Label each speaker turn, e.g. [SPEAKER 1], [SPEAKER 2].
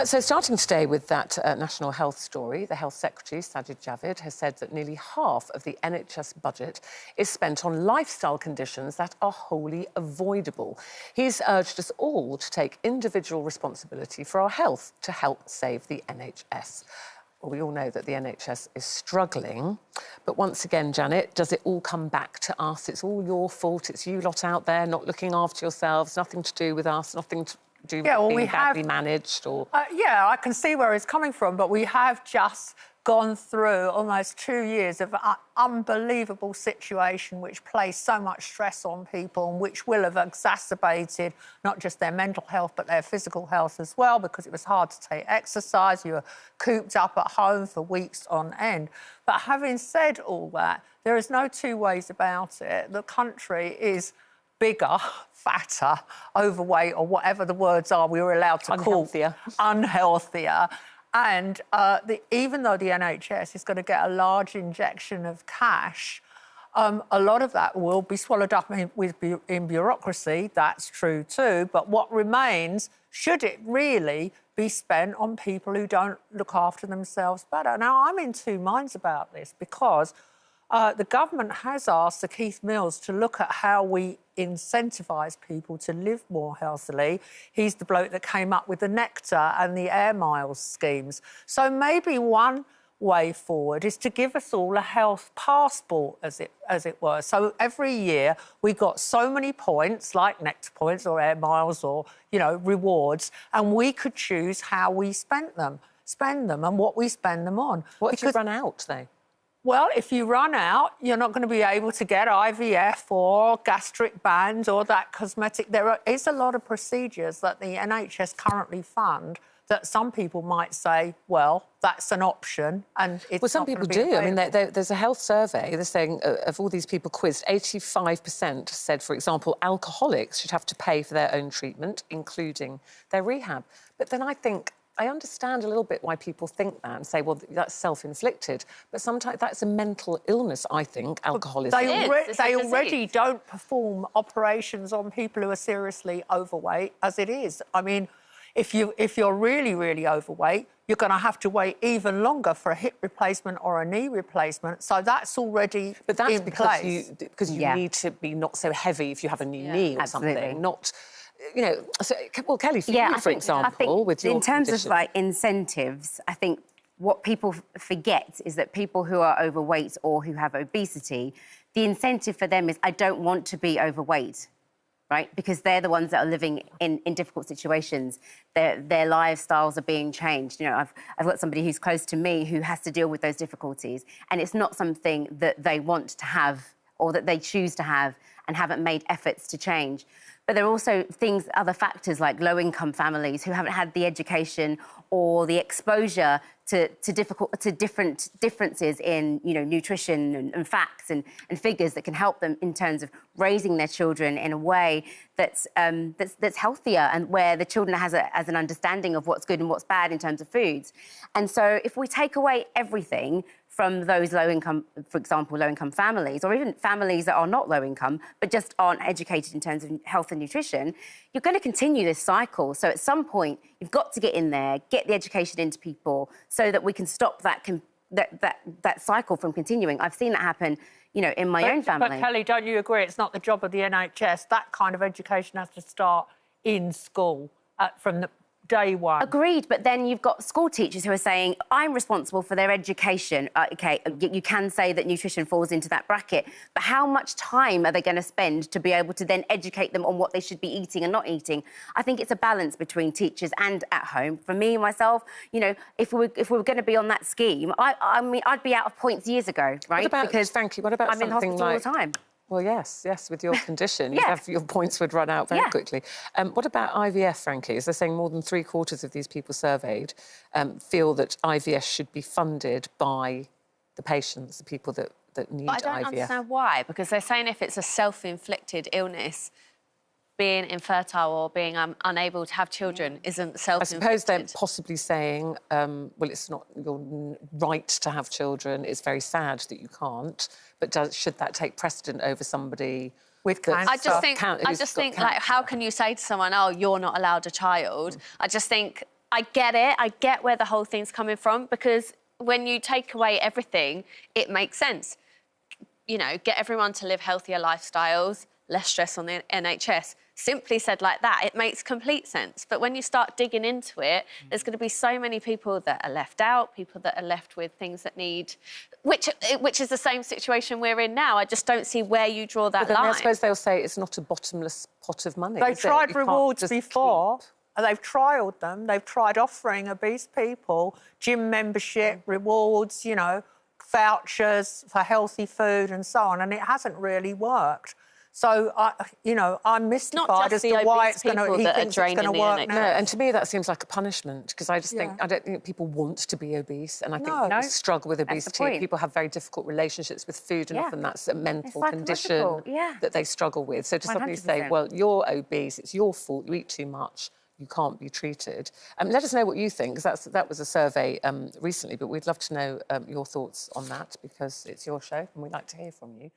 [SPEAKER 1] So starting today with that national health story, the Health Secretary, Sajid Javid, has said that nearly half of the NHS budget is spent on lifestyle conditions that are wholly avoidable. He's urged us all to take individual responsibility for our health to help save the NHS. Well, we all know that the NHS is struggling. But once again, Janet, does it all come back to us? It's all your fault. It's you lot out there not looking after yourselves, nothing to do with us, nothing to do with being badly managed or...
[SPEAKER 2] Yeah, I can see where it's coming from, but we have just gone through almost 2 years of an unbelievable situation which placed so much stress on people and which will have exacerbated not just their mental health but their physical health as well, because it was hard to take exercise, you were cooped up at home for weeks on end. But having said all that, there is no two ways about it. The country is bigger, fatter, overweight, or whatever the words are we were allowed to call unhealthier. And even though the NHS is going to get a large injection of cash, a lot of that will be swallowed up in bureaucracy. That's true too. But what remains, should it really be spent on people who don't look after themselves better? Now, I'm in two minds about this because the government has asked Sir Keith Mills to look at how we incentivise people to live more healthily. He's the bloke that came up with the Nectar and the Air Miles schemes. So maybe one way forward is to give us all a health passport, as it were. So every year we got so many points, like Nectar points or Air Miles or, you know, rewards, and we could choose how we spend them and what we spend them on.
[SPEAKER 1] What if you run out, though?
[SPEAKER 2] Well, if you run out, you're not going to be able to get IVF or gastric bands or that cosmetic. There is a lot of procedures that the NHS currently fund that some people might say, well, that's an option and it's
[SPEAKER 1] Well, some people do. I mean, there's a health survey. They're saying of all these people quizzed, 85% said, for example, alcoholics should have to pay for their own treatment, including their rehab. But then I think... I understand a little bit why people think that and say, well, that's self-inflicted. But sometimes that's a mental illness, I think, alcoholism.
[SPEAKER 2] They already don't perform operations on people who are seriously overweight as it is. I mean, if you're really, really overweight, you're going to have to wait even longer for a hip replacement or a knee replacement. So that's already
[SPEAKER 1] But that's
[SPEAKER 2] in place.
[SPEAKER 1] because you need to be not so heavy if you have a new knee or something, not... You know, so, well, Kelly, for you, for example, with your
[SPEAKER 3] in terms
[SPEAKER 1] condition.
[SPEAKER 3] of, like, incentives, I think what people forget is that people who are overweight or who have obesity, the incentive for them is, I don't want to be overweight, right? Because they're the ones that are living in difficult situations. Their lifestyles are being changed. You know, I've got somebody who's close to me who has to deal with those difficulties, and it's not something that they want to have or that they choose to have and haven't made efforts to change. But there are also other factors like low-income families who haven't had the education or the exposure to different differences in, you know, nutrition and facts and figures that can help them in terms of raising their children in a way that's healthier and where the children has an understanding of what's good and what's bad in terms of foods. And so if we take away everything from those low-income, for example, low-income families, or even families that are not low-income but just aren't educated in terms of health and nutrition, you're going to continue this cycle. So at some point, you've got to get in there, get the education into people so that we can stop that cycle from continuing. I've seen that happen, you know, in my own family.
[SPEAKER 2] But, Kelly, don't you agree it's not the job of the NHS? That kind of education has to start in school from the day one.
[SPEAKER 3] Agreed, but then you've got school teachers who are saying, I'm responsible for their education. OK, you can say that nutrition falls into that bracket, but how much time are they going to spend to be able to then educate them on what they should be eating and not eating? I think it's a balance between teachers and at home. For me, myself, you know, if we were going to be on that scheme, I mean, I'd be out of points years ago, right?
[SPEAKER 1] Because, Frankie, what about
[SPEAKER 3] I'm in hospital all the time.
[SPEAKER 1] Well, yes, with your condition, your points would run out very quickly. What about IVF, Frankie? As they're saying, more than 3/4 of these people surveyed feel that IVF should be funded by the patients, the people that need IVF.
[SPEAKER 4] But I don't understand why, because they're saying if it's a self-inflicted illness, being infertile or being unable to have children isn't self-inflicted.
[SPEAKER 1] I suppose they're possibly saying, well, it's not your right to have children. It's very sad that you can't. But should that take precedent over somebody
[SPEAKER 2] with cancer?
[SPEAKER 4] I just think, like, how can you say to someone, oh, you're not allowed a child? I just think I get it. I get where the whole thing's coming from, because when you take away everything, it makes sense. You know, get everyone to live healthier lifestyles, less stress on the NHS. Simply said like that, it makes complete sense. But when you start digging into it, there's going to be so many people that are left out, people that are left with things that need... Which is the same situation we're in now. I just don't see where you draw that
[SPEAKER 1] But then
[SPEAKER 4] line.
[SPEAKER 1] I suppose they'll say it's not a bottomless pot of money.
[SPEAKER 2] They've
[SPEAKER 1] is it?
[SPEAKER 2] tried
[SPEAKER 1] You can't
[SPEAKER 2] rewards
[SPEAKER 1] just
[SPEAKER 2] before.
[SPEAKER 1] keep-
[SPEAKER 2] They've trialled them. They've tried offering obese people gym membership, rewards, you know, vouchers for healthy food and so on, and it hasn't really worked. So, I'm mystified as
[SPEAKER 4] just
[SPEAKER 2] to
[SPEAKER 4] the
[SPEAKER 2] why
[SPEAKER 4] obese
[SPEAKER 2] it's going to.
[SPEAKER 4] people
[SPEAKER 2] He
[SPEAKER 4] that are
[SPEAKER 2] thinks it's going to
[SPEAKER 4] draining the
[SPEAKER 2] work
[SPEAKER 4] NHS.
[SPEAKER 2] now.
[SPEAKER 1] No, and to me that seems like a punishment, because I just think
[SPEAKER 2] Yeah.
[SPEAKER 1] I don't think people want to be obese, and I think
[SPEAKER 2] No.
[SPEAKER 1] people
[SPEAKER 3] No,
[SPEAKER 1] struggle with
[SPEAKER 3] that's the
[SPEAKER 1] obesity.
[SPEAKER 3] point.
[SPEAKER 1] People have very difficult relationships with food, and
[SPEAKER 3] Yeah.
[SPEAKER 1] often that's a mental
[SPEAKER 3] It's
[SPEAKER 1] condition
[SPEAKER 3] psychological, yeah.
[SPEAKER 1] that they struggle with. So to suddenly say,
[SPEAKER 3] 100%.
[SPEAKER 1] well, you're obese, it's your fault, you eat too much, you can't be treated. Let us know what you think, because that was a survey recently, but we'd love to know your thoughts on that, because it's your show and we'd like to hear from you.